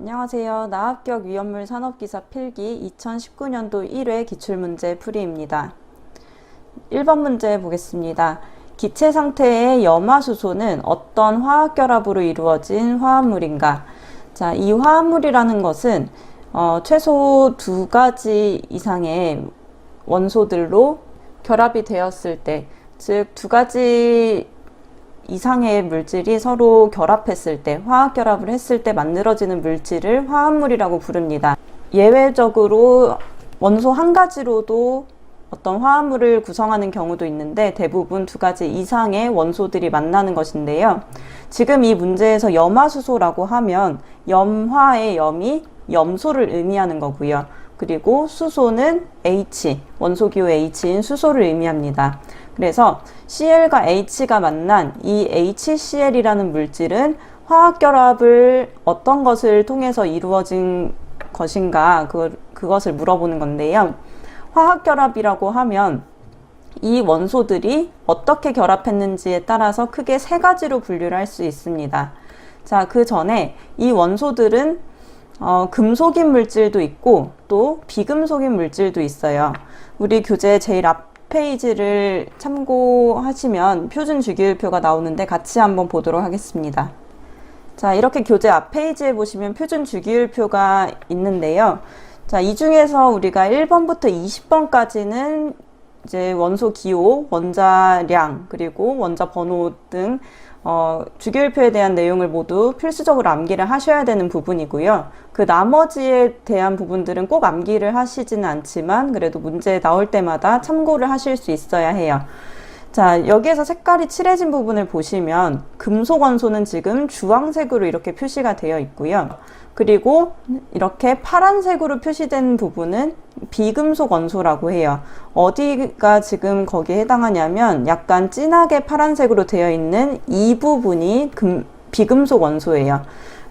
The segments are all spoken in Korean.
안녕하세요. 나합격 위험물 산업기사 필기 2019년도 1회 기출문제 풀이입니다. 1번 문제 보겠습니다. 기체 상태의 염화수소는 어떤 화학결합으로 이루어진 화합물인가? 자, 이 화합물이라는 것은 최소 2가지 이상의 원소들로 결합이 되었을 때, 즉 2가지 이상의 물질이 서로 결합했을 때, 화학결합을 했을 때 만들어지는 물질을 화합물이라고 부릅니다. 예외적으로 원소 한 가지로도 어떤 화합물을 구성하는 경우도 있는데 대부분 2가지 이상의 원소들이 만나는 것인데요. 지금 이 문제에서 염화수소라고 하면 염화의 염이 염소를 의미하는 거고요. 그리고 수소는 H, 원소기호 H인 수소를 의미합니다. 그래서 Cl과 H가 만난 이 HCl이라는 물질은 화학결합을 어떤 것을 통해서 이루어진 것인가 그것을 물어보는 건데요. 화학결합이라고 하면 이 원소들이 어떻게 결합했는지에 따라서 크게 3가지로 분류를 할 수 있습니다. 자, 그 전에 이 원소들은 금속인 물질도 있고 또 비금속인 물질도 있어요. 우리 교재 제일 앞 페이지를 참고하시면 표준 주기율표가 나오는데 같이 한번 보도록 하겠습니다. 자, 이렇게 교재 앞 페이지에 보시면 표준 주기율표가 있는데요. 자, 이 중에서 우리가 1번부터 20번까지는 이제 원소 기호, 원자량, 그리고 원자 번호 등 주기율표에 대한 내용을 모두 필수적으로 암기를 하셔야 되는 부분이고요. 그 나머지에 대한 부분들은 꼭 암기를 하시지는 않지만 그래도 문제 나올 때마다 참고를 하실 수 있어야 해요. 자, 여기에서 색깔이 칠해진 부분을 보시면 금속 원소는 지금 주황색으로 이렇게 표시가 되어 있고요. 그리고 이렇게 파란색으로 표시된 부분은 비금속 원소라고 해요. 어디가 지금 거기에 해당하냐면 약간 진하게 파란색으로 되어 있는 이 부분이 비금속 원소예요.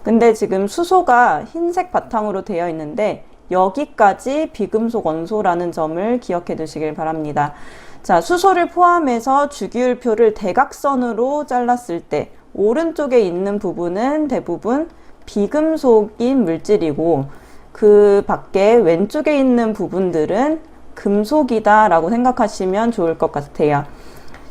근데 지금 수소가 흰색 바탕으로 되어 있는데 여기까지 비금속 원소라는 점을 기억해 두시길 바랍니다. 자, 수소를 포함해서 주기율표를 대각선으로 잘랐을 때 오른쪽에 있는 부분은 대부분 비금속인 물질이고 그 밖에 왼쪽에 있는 부분들은 금속이다 라고 생각하시면 좋을 것 같아요.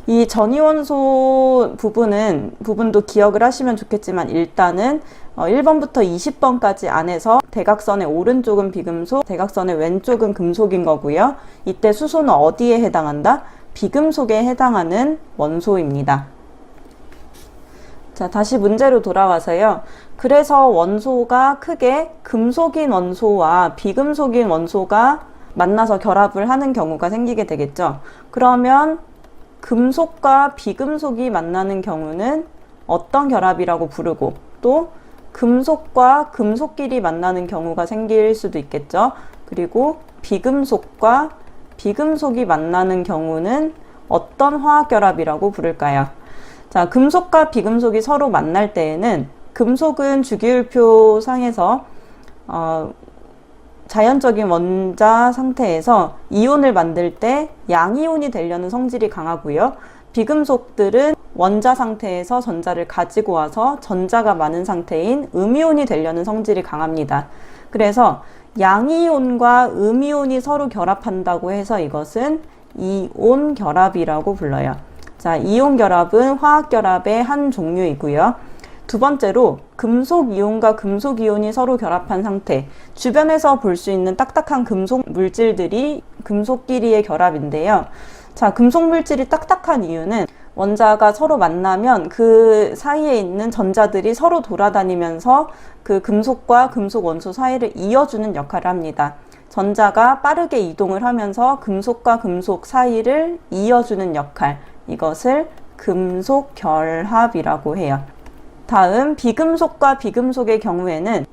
이 전이원소 부분도 기억을 하시면 좋겠지만 일단은 1번부터 20번까지 안에서 대각선의 오른쪽은 비금속, 대각선의 왼쪽은 금속인 거고요. 이때 수소는 어디에 해당한다? 비금속에 해당하는 원소입니다. 자, 다시 문제로 돌아와서요. 그래서 원소가 크게 금속인 원소와 비금속인 원소가 만나서 결합을 하는 경우가 생기게 되겠죠. 그러면 금속과 비금속이 만나는 경우는 어떤 결합이라고 부르고 또 금속과 금속끼리 만나는 경우가 생길 수도 있겠죠. 그리고 비금속과 비금속이 만나는 경우는 어떤 화학결합이라고 부를까요? 자, 금속과 비금속이 서로 만날 때에는 금속은 주기율표 상에서 자연적인 원자 상태에서 이온을 만들 때 양이온이 되려는 성질이 강하고요. 비금속들은 원자 상태에서 전자를 가지고 와서 전자가 많은 상태인 음이온이 되려는 성질이 강합니다. 그래서 양이온과 음이온이 서로 결합한다고 해서 이것은 이온 결합이라고 불러요. 자, 이온 결합은 화학 결합의 한 종류이고요. 두 번째로 금속 이온과 금속 이온이 서로 결합한 상태, 주변에서 볼 수 있는 딱딱한 금속 물질들이 금속끼리의 결합인데요. 자, 금속 물질이 딱딱한 이유는 원자가 서로 만나면 그 사이에 있는 전자들이 서로 돌아다니면서 그 금속과 금속 원소 사이를 이어주는 역할을 합니다. 전자가 빠르게 이동을 하면서 금속과 금속 사이를 이어주는 역할, 이것을 금속 결합이라고 해요. 다음 비금속과 비금속의 경우에는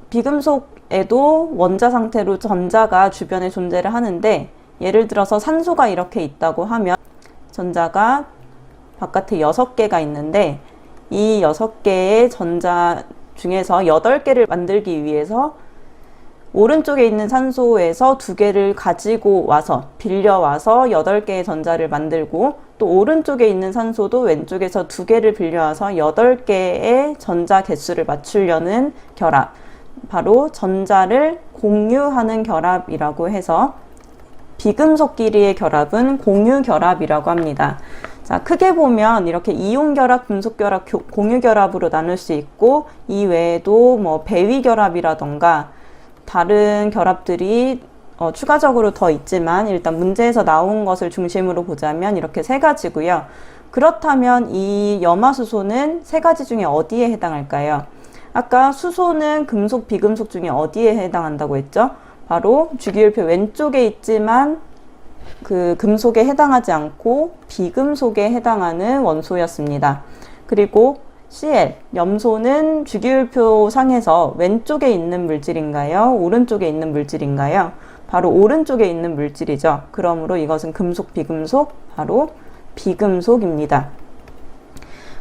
비금속에도 원자 상태로 전자가 주변에 존재를 하는데 예를 들어서 산소가 이렇게 있다고 하면 전자가 바깥에 6개가 있는데 이 6개의 전자 중에서 8개를 만들기 위해서 오른쪽에 있는 산소에서 2개를 가지고 와서 빌려와서 8개의 전자를 만들고 또 오른쪽에 있는 산소도 왼쪽에서 2개를 빌려와서 8개의 전자 개수를 맞추려는 결합. 바로 전자를 공유하는 결합이라고 해서 비금속끼리의 결합은 공유결합이라고 합니다. 자, 크게 보면 이렇게 이온결합, 금속결합, 공유결합으로 나눌 수 있고, 이 외에도 뭐 배위결합이라던가 다른 결합들이 추가적으로 더 있지만 일단 문제에서 나온 것을 중심으로 보자면 이렇게 세 가지고요. 그렇다면 이 염화수소는 세 가지 중에 어디에 해당할까요? 아까 수소는 금속, 비금속 중에 어디에 해당한다고 했죠? 바로 주기율표 왼쪽에 있지만 그 금속에 해당하지 않고 비금속에 해당하는 원소였습니다. 그리고 Cl, 염소는 주기율표 상에서 왼쪽에 있는 물질인가요? 오른쪽에 있는 물질인가요? 바로 오른쪽에 있는 물질이죠. 그러므로 이것은 금속, 비금속, 바로 비금속입니다.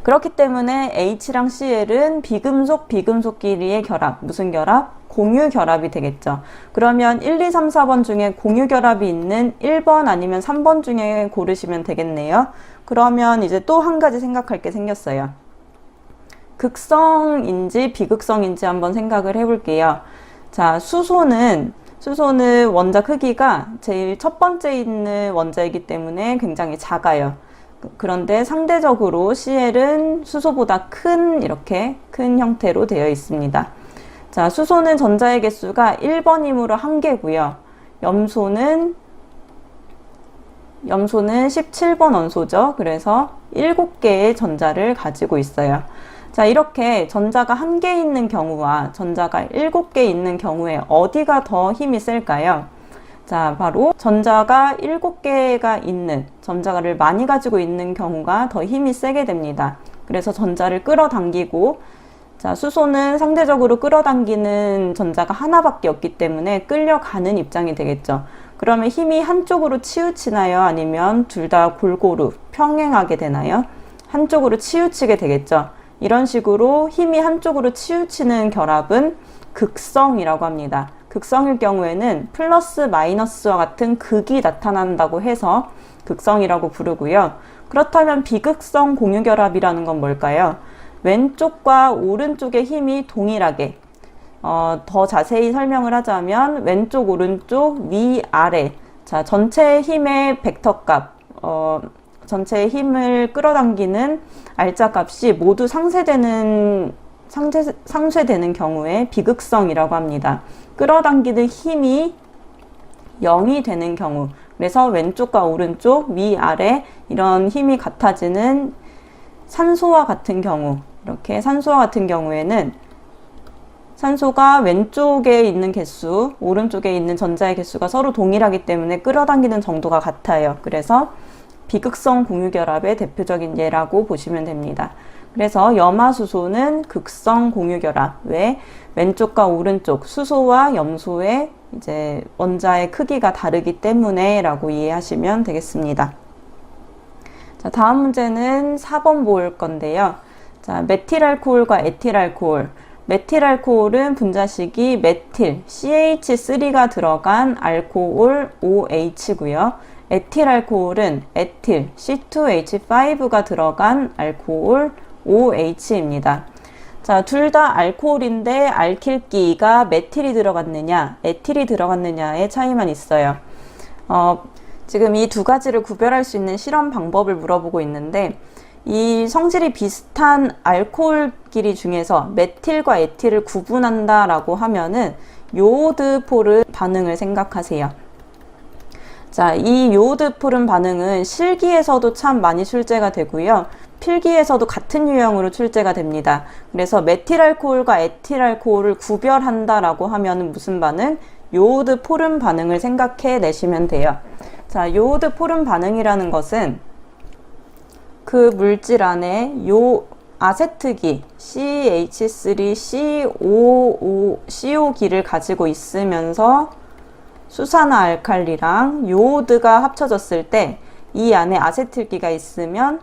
그렇기 때문에 H랑 Cl은 비금속, 비금속끼리의 결합, 무슨 결합? 공유 결합이 되겠죠. 그러면 1, 2, 3, 4번 중에 공유 결합이 있는 1번 아니면 3번 중에 고르시면 되겠네요. 그러면 이제 또 한 가지 생각할 게 생겼어요. 극성인지 비극성인지 한번 생각을 해볼게요. 자, 수소는 원자 크기가 제일 첫 번째 있는 원자이기 때문에 굉장히 작아요. 그런데 상대적으로 Cl은 수소보다 이렇게 큰 형태로 되어 있습니다. 자, 수소는 전자의 개수가 1번이므로 1개고요. 염소는 17번 원소죠. 그래서 7개의 전자를 가지고 있어요. 자, 이렇게 전자가 1개 있는 경우와 전자가 7개 있는 경우에 어디가 더 힘이 셀까요? 자, 바로 전자가 7개가 있는, 전자를 많이 가지고 있는 경우가 더 힘이 세게 됩니다. 그래서 전자를 끌어당기고, 자, 수소는 상대적으로 끌어당기는 전자가 하나밖에 없기 때문에 끌려가는 입장이 되겠죠. 그러면 힘이 한쪽으로 치우치나요? 아니면 둘 다 골고루 평행하게 되나요? 한쪽으로 치우치게 되겠죠. 이런 식으로 힘이 한쪽으로 치우치는 결합은 극성이라고 합니다. 극성일 경우에는 플러스 마이너스와 같은 극이 나타난다고 해서 극성이라고 부르고요. 그렇다면 비극성 공유결합이라는 건 뭘까요? 왼쪽과 오른쪽의 힘이 동일하게, 더 자세히 설명을 하자면 왼쪽, 오른쪽, 위, 아래, 자, 전체 힘의 벡터값, 전체의 힘을 끌어당기는 알짜값이 모두 상쇄되는 경우에 비극성이라고 합니다. 끌어당기는 힘이 0이 되는 경우, 그래서 왼쪽과 오른쪽, 위, 아래 이런 힘이 같아지는 산소와 같은 경우, 이렇게 산소와 같은 경우에는 산소가 왼쪽에 있는 개수, 오른쪽에 있는 전자의 개수가 서로 동일하기 때문에 끌어당기는 정도가 같아요. 그래서 비극성 공유결합의 대표적인 예라고 보시면 됩니다. 그래서 염화수소는 극성 공유결합, 왜? 왼쪽과 오른쪽, 수소와 염소의 이제 원자의 크기가 다르기 때문에 라고 이해하시면 되겠습니다. 자, 다음 문제는 4번 볼 건데요. 자, 메틸알코올과 에틸알코올. 메틸알코올은 분자식이 메틸, CH3가 들어간 알코올 OH고요. 에틸알코올은 에틸, C2H5가 들어간 알코올 OH입니다. 자, 둘 다 알코올인데 알킬기가 메틸이 들어갔느냐, 에틸이 들어갔느냐의 차이만 있어요. 지금 이 두 가지를 구별할 수 있는 실험 방법을 물어보고 있는데, 이 성질이 비슷한 알코올끼리 중에서 메틸과 에틸을 구분한다라고 하면은 요오드 포름 반응을 생각하세요. 자, 이 요오드 포름 반응은 실기에서도 참 많이 출제가 되고요. 필기에서도 같은 유형으로 출제가 됩니다. 그래서 메틸알코올과 에틸알코올을 구별한다라고 하면은 무슨 반응? 요오드 포름 반응을 생각해 내시면 돼요. 자, 요오드 포름 반응이라는 것은 그 물질 안에 요 아세트기 CH3COOCO기를 가지고 있으면서 수산화 알칼리랑 요오드가 합쳐졌을 때 이 안에 아세틸기가 있으면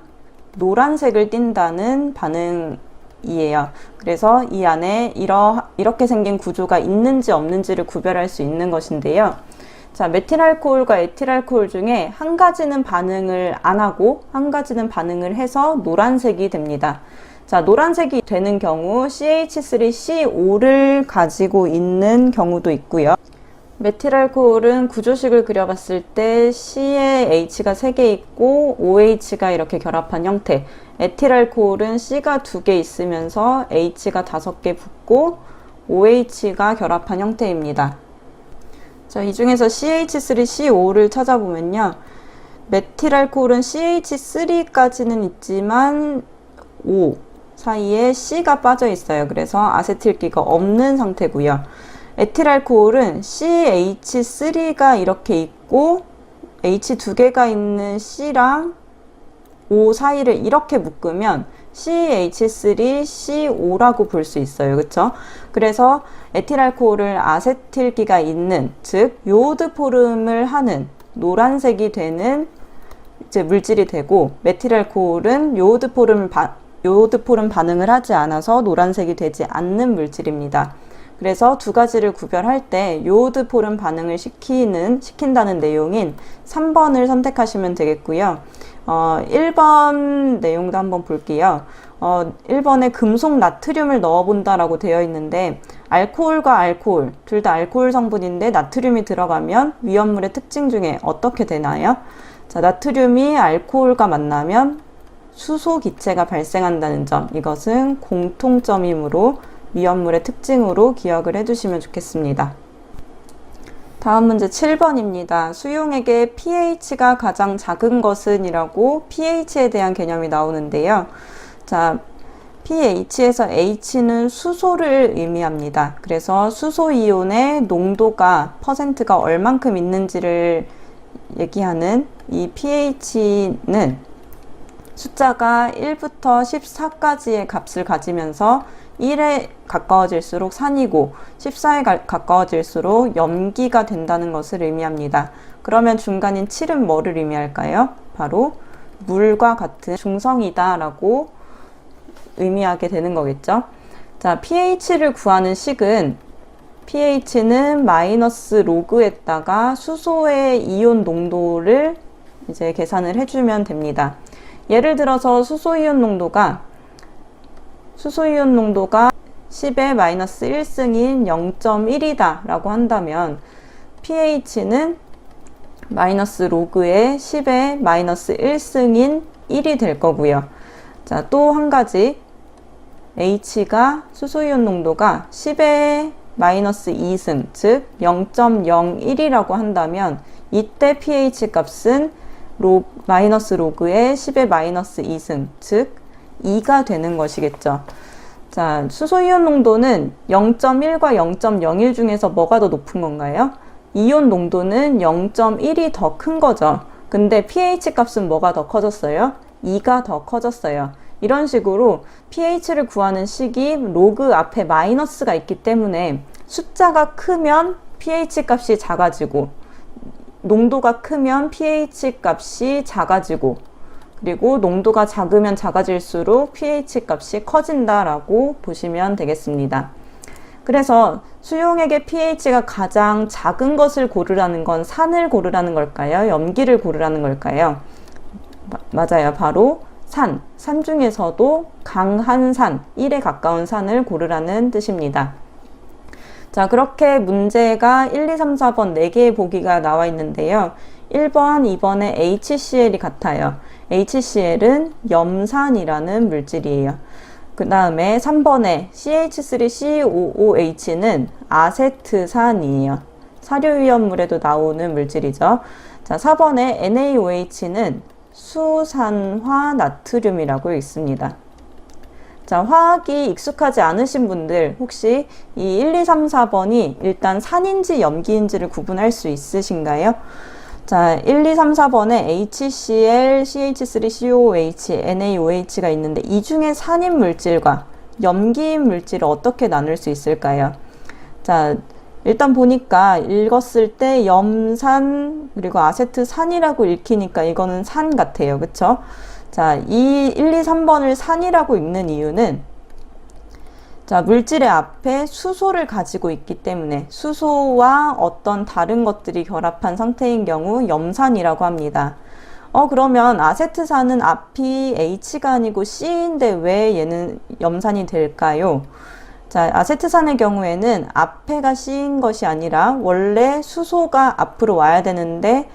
노란색을 띈다는 반응이에요. 그래서 이 안에 이렇게 생긴 구조가 있는지 없는지를 구별할 수 있는 것인데요. 자, 메틸알코올과 에틸알코올 중에 한 가지는 반응을 안 하고 한 가지는 반응을 해서 노란색이 됩니다. 자, 노란색이 되는 경우 CH3CO를 가지고 있는 경우도 있고요. 메틸알코올은 구조식을 그려봤을 때 C에 H가 3개 있고 OH가 이렇게 결합한 형태, 에틸알코올은 C가 2개 있으면서 H가 5개 붙고 OH가 결합한 형태입니다. 자, 이 중에서 CH3CO를 찾아보면요, 메틸알코올은 CH3까지는 있지만 O 사이에 C가 빠져 있어요. 그래서 아세틸기가 없는 상태고요. 에틸알코올은 CH3가 이렇게 있고 H 2개가 있는 C랑 O 사이를 이렇게 묶으면 CH3CO라고 볼 수 있어요. 그쵸? 그래서 에틸알코올을 아세틸기가 있는, 즉 요오드 포름을 하는 노란색이 되는 이제 물질이 되고, 메틸알코올은 요오드 포름 반응을 하지 않아서 노란색이 되지 않는 물질입니다. 그래서 두 가지를 구별할 때 요오드 포름 반응을 시킨다는 내용인 3번을 선택하시면 되겠고요. 1번 내용도 한번 볼게요. 1번에 금속 나트륨을 넣어본다라고 되어 있는데, 알코올과 알코올, 둘 다 알코올 성분인데 나트륨이 들어가면 위험물의 특징 중에 어떻게 되나요? 자, 나트륨이 알코올과 만나면 수소 기체가 발생한다는 점, 이것은 공통점이므로 위험물의 특징으로 기억을 해주시면 좋겠습니다. 다음 문제 7번입니다. 수용액의 pH가 가장 작은 것은 이라고 pH에 대한 개념이 나오는데요. 자, pH에서 H는 수소를 의미합니다. 그래서 수소이온의 농도가 퍼센트가 얼만큼 있는지를 얘기하는 이 pH는 숫자가 1부터 14까지의 값을 가지면서 1에 가까워질수록 산이고 14에 가까워질수록 염기가 된다는 것을 의미합니다. 그러면 중간인 7은 뭐를 의미할까요? 바로 물과 같은 중성이다 라고 의미하게 되는 거겠죠. 자, pH를 구하는 식은 pH는 마이너스 로그에다가 수소의 이온 농도를 이제 계산을 해주면 됩니다. 예를 들어서 수소이온 농도가 10의 마이너스 1승인 0.1이다 라고 한다면 pH는 마이너스 로그의 10의 마이너스 1승인 1이 될 거고요. 자, 또 한 가지, H가 수소이온 농도가 10의 마이너스 2승, 즉 0.01이라고 한다면 이때 pH 값은 마이너스 로그의 10의 마이너스 2승, 즉 2가 되는 것이겠죠. 자, 수소이온 농도는 0.1과 0.01 중에서 뭐가 더 높은 건가요? 이온 농도는 0.1이 더 큰 거죠. 근데 pH 값은 뭐가 더 커졌어요? 2가 더 커졌어요. 이런 식으로 pH를 구하는 식이 로그 앞에 마이너스가 있기 때문에 숫자가 크면 pH 값이 작아지고, 농도가 크면 pH 값이 작아지고, 그리고 농도가 작으면 작아질수록 pH 값이 커진다라고 보시면 되겠습니다. 그래서 수용액의 pH가 가장 작은 것을 고르라는 건 산을 고르라는 걸까요? 염기를 고르라는 걸까요? 맞아요. 바로 산 중에서도 강한 산, 1에 가까운 산을 고르라는 뜻입니다. 자, 그렇게 문제가 1, 2, 3, 4번 4개의 보기가 나와 있는데요. 1번, 2번에 HCl이 같아요. HCl은 염산이라는 물질이에요. 그 다음에 3번에 CH3COOH는 아세트산이에요. 사료위험물에도 나오는 물질이죠. 자, 4번에 NaOH는 수산화 나트륨이라고 있습니다. 자, 화학이 익숙하지 않으신 분들 혹시 이 1, 2, 3, 4번이 일단 산인지 염기인지를 구분할 수 있으신가요? 자, 1, 2, 3, 4번에 HCl, CH3COOH, NaOH가 있는데 이 중에 산인 물질과 염기인 물질을 어떻게 나눌 수 있을까요? 자, 일단 보니까 읽었을 때 염산 그리고 아세트산이라고 읽히니까 이거는 산 같아요. 그쵸? 자, 이 1, 2, 3번을 산이라고 읽는 이유는, 자, 물질의 앞에 수소를 가지고 있기 때문에 수소와 어떤 다른 것들이 결합한 상태인 경우 염산이라고 합니다. 그러면 아세트산은 앞이 H가 아니고 C인데 왜 얘는 염산이 될까요? 자, 아세트산의 경우에는 앞에가 C인 것이 아니라 원래 수소가 앞으로 와야 되는데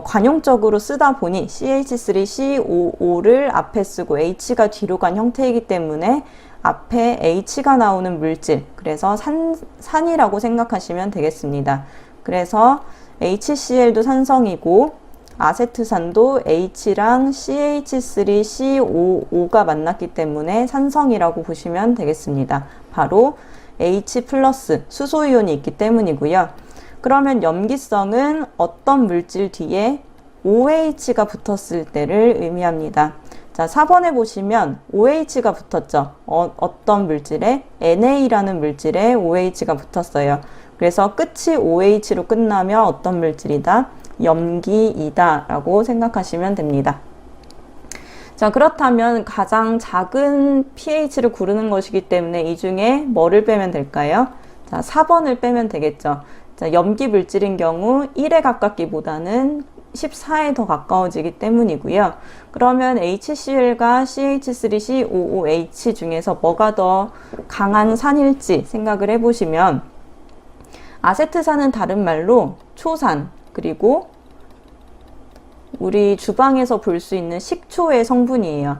관용적으로 쓰다 보니 CH3COO를 앞에 쓰고 H가 뒤로 간 형태이기 때문에 앞에 H가 나오는 물질, 그래서 산이라고 생각하시면 되겠습니다. 그래서 HCl도 산성이고 아세트산도 H랑 CH3COO가 만났기 때문에 산성이라고 보시면 되겠습니다. 바로 H 플러스 수소이온이 있기 때문이고요. 그러면 염기성은 어떤 물질 뒤에 OH가 붙었을 때를 의미합니다. 자, 4번에 보시면 OH가 붙었죠. 어떤 물질에? NA라는 물질에 OH가 붙었어요. 그래서 끝이 OH로 끝나면 어떤 물질이다? 염기이다 라고 생각하시면 됩니다. 자, 그렇다면 가장 작은 pH를 구르는 것이기 때문에 이 중에 뭐를 빼면 될까요? 자, 4번을 빼면 되겠죠. 자, 염기 물질인 경우 1에 가깝기보다는 14에 더 가까워지기 때문이고요. 그러면 HCl과 CH3COOH 중에서 뭐가 더 강한 산일지 생각을 해보시면 아세트산은 다른 말로 초산, 그리고 우리 주방에서 볼 수 있는 식초의 성분이에요.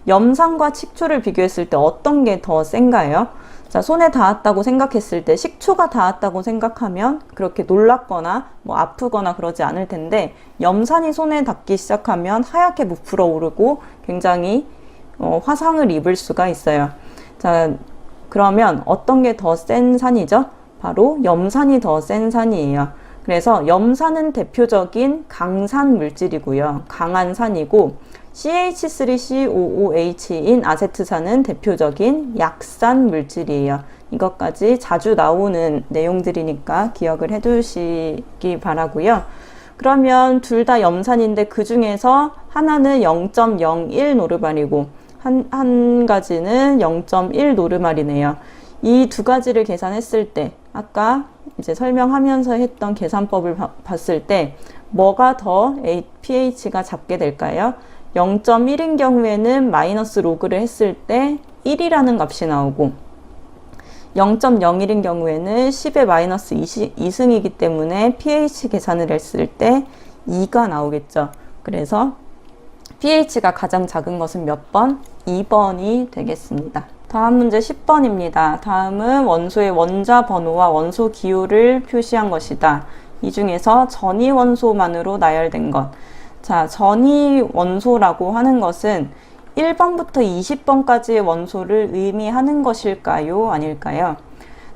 염산과 식초를 비교했을 때 어떤 게 더 센가요? 자, 손에 닿았다고 생각했을 때 식초가 닿았다고 생각하면 그렇게 놀랍거나 뭐 아프거나 그러지 않을 텐데 염산이 손에 닿기 시작하면 하얗게 부풀어 오르고 굉장히 화상을 입을 수가 있어요. 자, 그러면 어떤 게 더 센 산이죠? 바로 염산이 더 센 산이에요. 그래서 염산은 대표적인 강산 물질이고요. 강한 산이고 CH3COOH인 아세트산은 대표적인 약산 물질이에요. 이것까지 자주 나오는 내용들이니까 기억을 해두시기 바라고요. 그러면 둘 다 염산인데 그 중에서 하나는 0.01 노르말이고 한 가지는 0.1 노르말이네요. 이 두 가지를 계산했을 때 아까 이제 설명하면서 했던 계산법을 봤을 때 뭐가 더 pH가 작게 될까요? 0.1인 경우에는 마이너스 로그를 했을 때 1이라는 값이 나오고 0.01인 경우에는 10의 마이너스 2승이기 때문에 pH 계산을 했을 때 2가 나오겠죠. 그래서 pH가 가장 작은 것은 몇 번? 2번이 되겠습니다. 다음 문제 10번입니다. 다음은 원소의 원자 번호와 원소 기호를 표시한 것이다. 이 중에서 전이 원소만으로 나열된 것. 자, 전이 원소라고 하는 것은 1번부터 20번까지의 원소를 의미하는 것일까요? 아닐까요?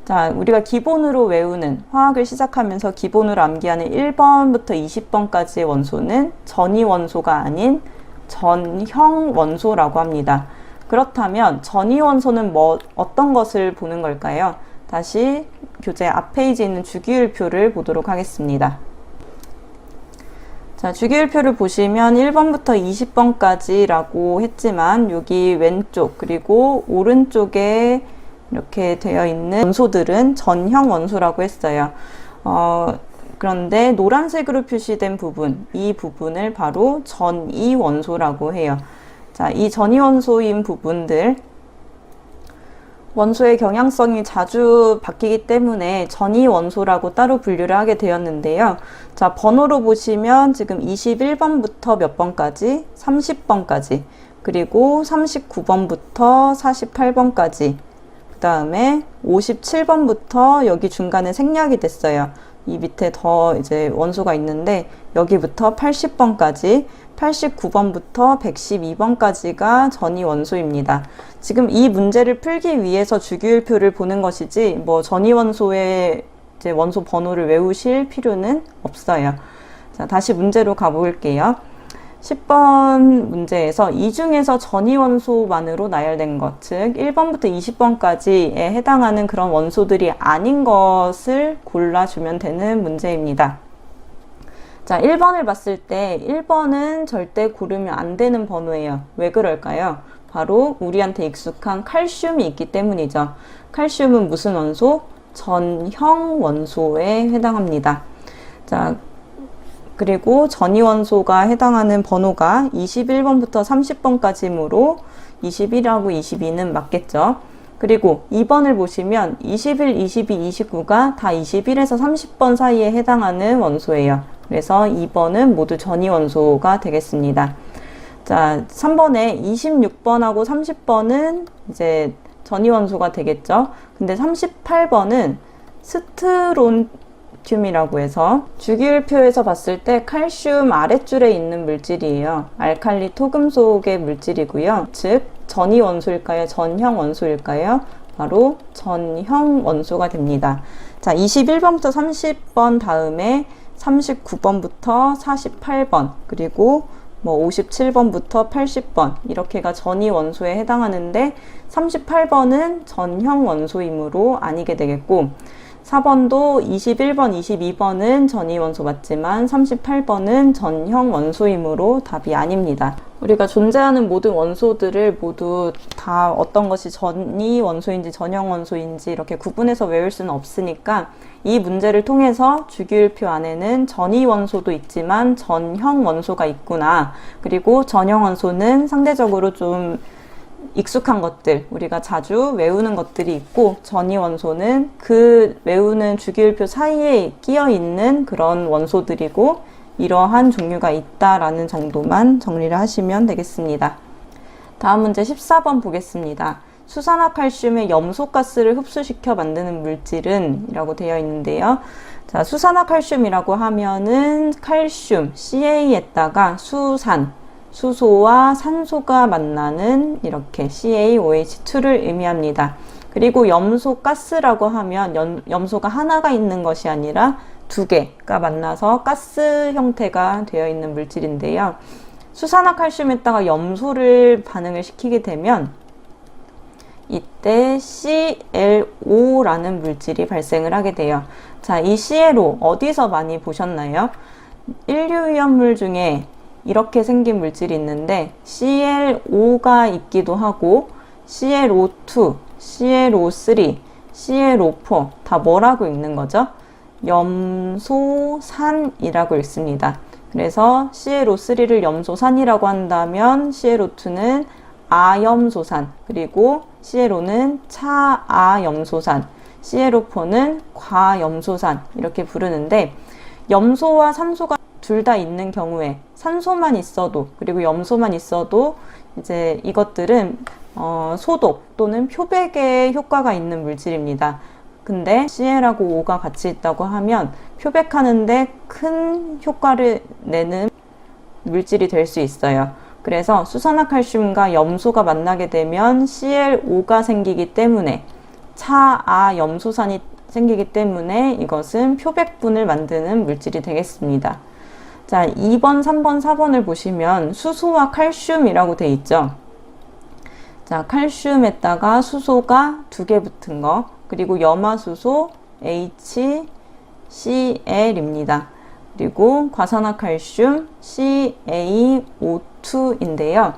자, 우리가 기본으로 외우는 화학을 시작하면서 기본으로 암기하는 1번부터 20번까지의 원소는 전이 원소가 아닌 전형 원소라고 합니다. 그렇다면 전이 원소는 어떤 것을 보는 걸까요? 다시 교재 앞 페이지에 있는 주기율표를 보도록 하겠습니다. 자, 주기율표를 보시면 1번부터 20번까지라고 했지만 여기 왼쪽 그리고 오른쪽에 이렇게 되어 있는 원소들은 전형 원소라고 했어요. 그런데 노란색으로 표시된 부분, 이 부분을 바로 전이 원소라고 해요. 자, 이 전이 원소인 부분들, 원소의 경향성이 자주 바뀌기 때문에 전이 원소라고 따로 분류를 하게 되었는데요. 자, 번호로 보시면 지금 21번부터 몇 번까지? 30번까지. 그리고 39번부터 48번까지. 그 다음에 57번부터 여기 중간에 생략이 됐어요. 이 밑에 더 이제 원소가 있는데 여기부터 80번까지 89번부터 112번까지가 전이 원소입니다. 지금 이 문제를 풀기 위해서 주기율표를 보는 것이지 뭐 전이 원소의 이제 원소 번호를 외우실 필요는 없어요. 자, 다시 문제로 가볼게요. 10번 문제에서 이 중에서 전이 원소만으로 나열된 것, 즉 1번부터 20번까지에 해당하는 그런 원소들이 아닌 것을 골라주면 되는 문제입니다. 자, 1번을 봤을 때 1번은 절대 고르면 안 되는 번호예요. 왜 그럴까요? 바로 우리한테 익숙한 칼슘이 있기 때문이죠. 칼슘은 무슨 원소? 전형 원소에 해당합니다. 자, 그리고 전이원소가 해당하는 번호가 21번부터 30번까지이므로 21하고 22는 맞겠죠. 그리고 2번을 보시면 21, 22, 29가 다 21에서 30번 사이에 해당하는 원소예요. 그래서 2번은 모두 전이원소가 되겠습니다. 자, 3번에 26번하고 30번은 이제 전이원소가 되겠죠. 근데 38번은 스트론튬이라고 해서 주기율표에서 봤을 때 칼슘 아랫줄에 있는 물질이에요. 알칼리 토금속의 물질이고요. 즉 전이원소일까요? 전형원소일까요? 바로 전형원소가 됩니다. 자, 21번부터 30번 다음에 39번부터 48번 그리고 57번부터 80번 이렇게가 전이원소에 해당하는데 38번은 전형원소이므로 아니게 되겠고 4번도 21번, 22번은 전이원소 맞지만 38번은 전형원소이므로 답이 아닙니다. 우리가 존재하는 모든 원소들을 모두 다 어떤 것이 전이원소인지 전형원소인지 이렇게 구분해서 외울 수는 없으니까 이 문제를 통해서 주기율표 안에는 전이원소도 있지만 전형원소가 있구나. 그리고 전형원소는 상대적으로 좀 익숙한 것들, 우리가 자주 외우는 것들이 있고 전이원소는 그 외우는 주기율표 사이에 끼어 있는 그런 원소들이고 이러한 종류가 있다라는 정도만 정리를 하시면 되겠습니다. 다음 문제 14번 보겠습니다. 수산화칼슘의 염소가스를 흡수시켜 만드는 물질은 이라고 되어 있는데요. 자, 수산화칼슘이라고 하면은 칼슘, Ca에다가 수산, 수소와 산소가 만나는 이렇게 CaOH2를 의미합니다. 그리고 염소가스라고 하면 염소가 하나가 있는 것이 아니라 두 개가 만나서 가스 형태가 되어 있는 물질인데요. 수산화칼슘에다가 염소를 반응을 시키게 되면 이때 ClO라는 물질이 발생을 하게 돼요. 자, 이 ClO 어디서 많이 보셨나요? 인류위험물 중에 이렇게 생긴 물질이 있는데 ClO가 있기도 하고 ClO2, ClO3, ClO4 다 뭐라고 읽는 거죠? 염소산이라고 읽습니다. 그래서 ClO3를 염소산이라고 한다면 ClO2는 아염소산, 그리고 ClO는 차아염소산, ClO4는 과염소산 이렇게 부르는데 염소와 산소가 둘 다 있는 경우에 산소만 있어도 그리고 염소만 있어도 이제 이것들은 소독 또는 표백에 효과가 있는 물질입니다. 근데 Cl하고 O가 같이 있다고 하면 표백하는데 큰 효과를 내는 물질이 될 수 있어요. 그래서 수산화칼슘과 염소가 만나게 되면 ClO가 생기기 때문에 차아염소산이 생기기 때문에 이것은 표백분을 만드는 물질이 되겠습니다. 자, 2번, 3번, 4번을 보시면 수소와 칼슘이라고 돼 있죠. 자, 칼슘에다가 수소가 두 개 붙은 거, 그리고 염화수소 HCl입니다. 그리고 과산화칼슘 CaO2인데요.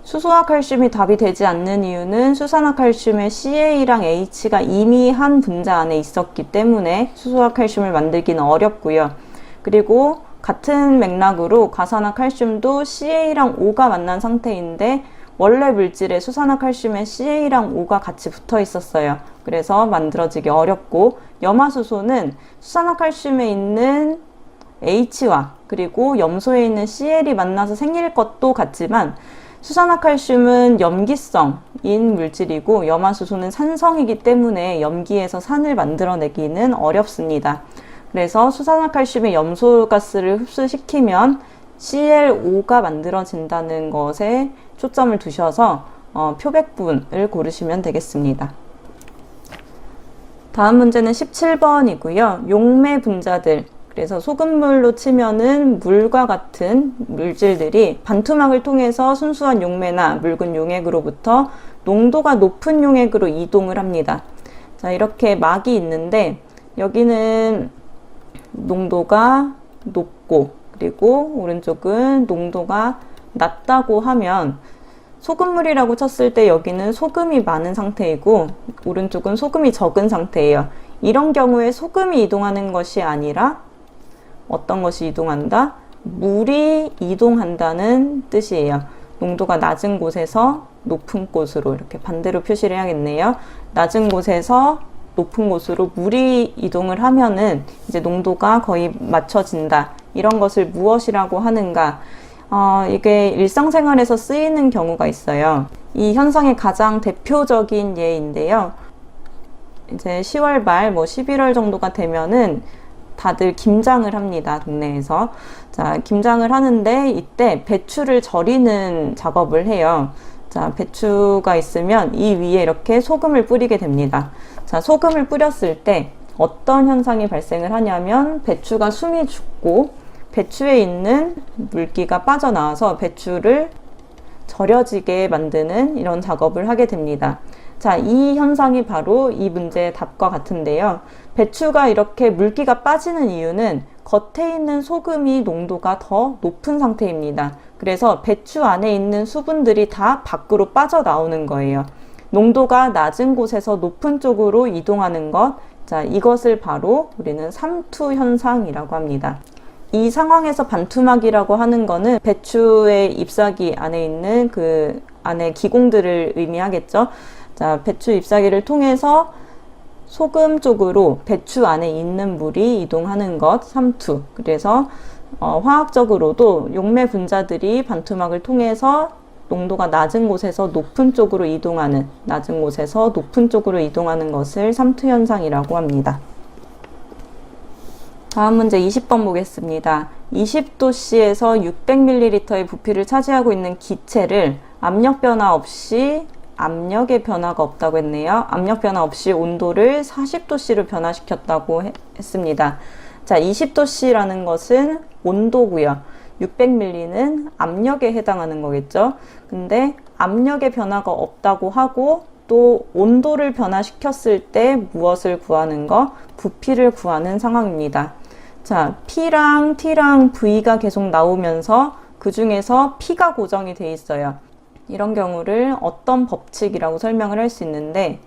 수소와 칼슘이 답이 되지 않는 이유는 수산화칼슘의 Ca랑 H가 이미 한 분자 안에 있었기 때문에 수소와 칼슘을 만들기는 어렵고요. 그리고 같은 맥락으로 과산화칼슘도 Ca랑 O가 만난 상태인데 원래 물질에 수산화칼슘에 Ca랑 O가 같이 붙어 있었어요. 그래서 만들어지기 어렵고 염화수소는 수산화칼슘에 있는 H와 그리고 염소에 있는 Cl이 만나서 생길 것도 같지만 수산화칼슘은 염기성인 물질이고 염화수소는 산성이기 때문에 염기에서 산을 만들어내기는 어렵습니다. 그래서 수산화칼슘의 염소가스를 흡수시키면 ClO가 만들어진다는 것에 초점을 두셔서 표백분을 고르시면 되겠습니다. 다음 문제는 17번이고요. 용매 분자들, 그래서 소금물로 치면은 물과 같은 물질들이 반투막을 통해서 순수한 용매나 묽은 용액으로부터 농도가 높은 용액으로 이동을 합니다. 자, 이렇게 막이 있는데 여기는 농도가 높고 그리고 오른쪽은 농도가 낮다고 하면 소금물이라고 쳤을 때 여기는 소금이 많은 상태이고 오른쪽은 소금이 적은 상태예요. 이런 경우에 소금이 이동하는 것이 아니라 어떤 것이 이동한다? 물이 이동한다는 뜻이에요. 농도가 낮은 곳에서 높은 곳으로 이렇게 반대로 표시를 해야겠네요. 낮은 곳에서 높은 곳으로 물이 이동을 하면은 이제 농도가 거의 맞춰진다. 이런 것을 무엇이라고 하는가? 이게 일상생활에서 쓰이는 경우가 있어요. 이 현상의 가장 대표적인 예인데요. 이제 10월 말, 11월 정도가 되면은 다들 김장을 합니다, 동네에서. 자, 김장을 하는데 이때 배추를 절이는 작업을 해요. 자, 배추가 있으면 이 위에 이렇게 소금을 뿌리게 됩니다. 자, 소금을 뿌렸을 때 어떤 현상이 발생을 하냐면 배추가 숨이 죽고 배추에 있는 물기가 빠져나와서 배추를 절여지게 만드는 이런 작업을 하게 됩니다. 자, 이 현상이 바로 이 문제의 답과 같은데요. 배추가 이렇게 물기가 빠지는 이유는 겉에 있는 소금이 농도가 더 높은 상태입니다. 그래서 배추 안에 있는 수분들이 다 밖으로 빠져나오는 거예요. 농도가 낮은 곳에서 높은 쪽으로 이동하는 것, 자, 이것을 바로 우리는 삼투 현상이라고 합니다. 이 상황에서 반투막이라고 하는 거는 배추의 잎사귀 안에 있는 그 안에 기공들을 의미하겠죠. 자, 배추 잎사귀를 통해서 소금 쪽으로 배추 안에 있는 물이 이동하는 것, 삼투. 그래서 화학적으로도 용매 분자들이 반투막을 통해서 농도가 낮은 곳에서 높은 쪽으로 이동하는, 낮은 곳에서 높은 쪽으로 이동하는 것을 삼투 현상이라고 합니다. 다음 문제 20번 보겠습니다. 20도씨에서 600ml의 부피를 차지하고 있는 기체를 압력 변화 없이, 압력의 변화가 없다고 했네요. 압력 변화 없이 온도를 40도씨로 변화시켰다고 했습니다. 자, 20도씨라는 것은 온도고요. 600ml는 압력에 해당하는 거겠죠. 근데 압력의 변화가 없다고 하고 또 온도를 변화시켰을 때 무엇을 구하는 거? 부피를 구하는 상황입니다. 자, P랑 T랑 V가 계속 나오면서 그 중에서 P가 고정이 돼 있어요. 이런 경우를 어떤 법칙이라고 설명을 할 수 있는데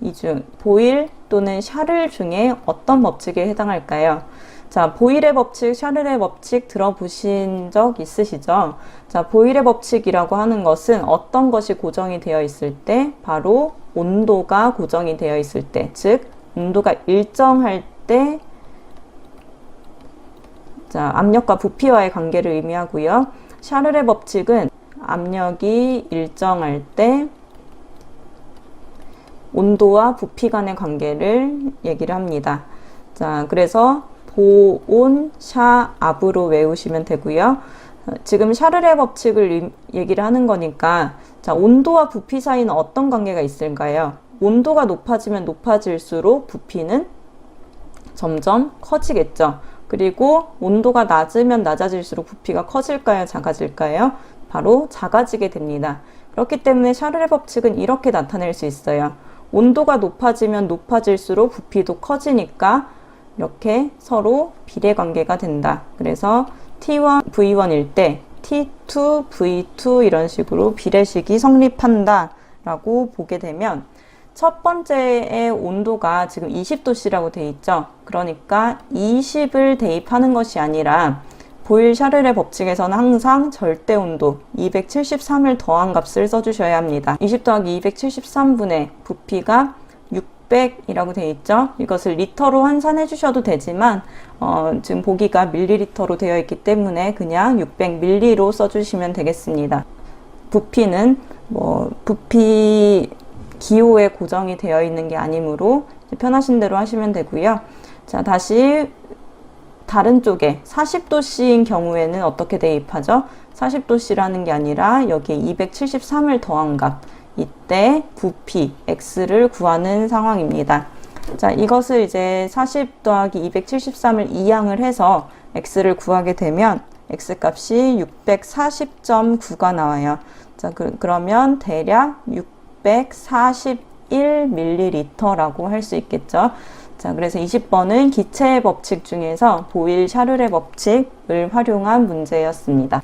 이 중 보일 또는 샤를 중에 어떤 법칙에 해당할까요? 자, 보일의 법칙, 샤를의 법칙 들어보신 적 있으시죠? 자, 보일의 법칙이라고 하는 것은 어떤 것이 고정이 되어 있을 때 바로 온도가 고정이 되어 있을 때, 즉 온도가 일정할 때 자, 압력과 부피와의 관계를 의미하고요. 샤를의 법칙은 압력이 일정할 때 온도와 부피 간의 관계를 얘기를 합니다. 자, 그래서 보온, 샤, 압으로 외우시면 되고요. 지금 샤를의 법칙을 얘기를 하는 거니까 자, 온도와 부피 사이는 어떤 관계가 있을까요? 온도가 높아지면 높아질수록 부피는 점점 커지겠죠. 그리고 온도가 낮으면 낮아질수록 부피가 커질까요? 작아질까요? 바로 작아지게 됩니다. 그렇기 때문에 샤를의 법칙은 이렇게 나타낼 수 있어요. 온도가 높아지면 높아질수록 부피도 커지니까 이렇게 서로 비례관계가 된다. 그래서 T1, V1일 때 T2, V2 이런 식으로 비례식이 성립한다 라고 보게 되면 첫 번째의 온도가 지금 20도씨라고 돼 있죠. 그러니까 20을 대입하는 것이 아니라 보일 샤를의 법칙에서는 항상 절대 온도 273을 더한 값을 써주셔야 합니다. 20 더하기 273분의 부피가 600이라고 돼 있죠. 이것을 리터로 환산해 주셔도 되지만 지금 보기가 밀리리터로 되어 있기 때문에 그냥 600ml로 써주시면 되겠습니다. 부피는 부피 기호에 고정이 되어 있는 게 아니므로 편하신 대로 하시면 되고요. 자, 다시 다른 쪽에 40도씨인 경우에는 어떻게 대입하죠? 40도씨라는 게 아니라 여기에 273을 더한 값, 이때 부피 x를 구하는 상황입니다. 자, 이것을 이제 40 더하기 273을 이항을 해서 x를 구하게 되면 x 값이 640.9가 나와요. 자, 그러면 대략 641ml라고 할 수 있겠죠. 자, 그래서 20번은 기체의 법칙 중에서 보일 샤를의 법칙을 활용한 문제였습니다.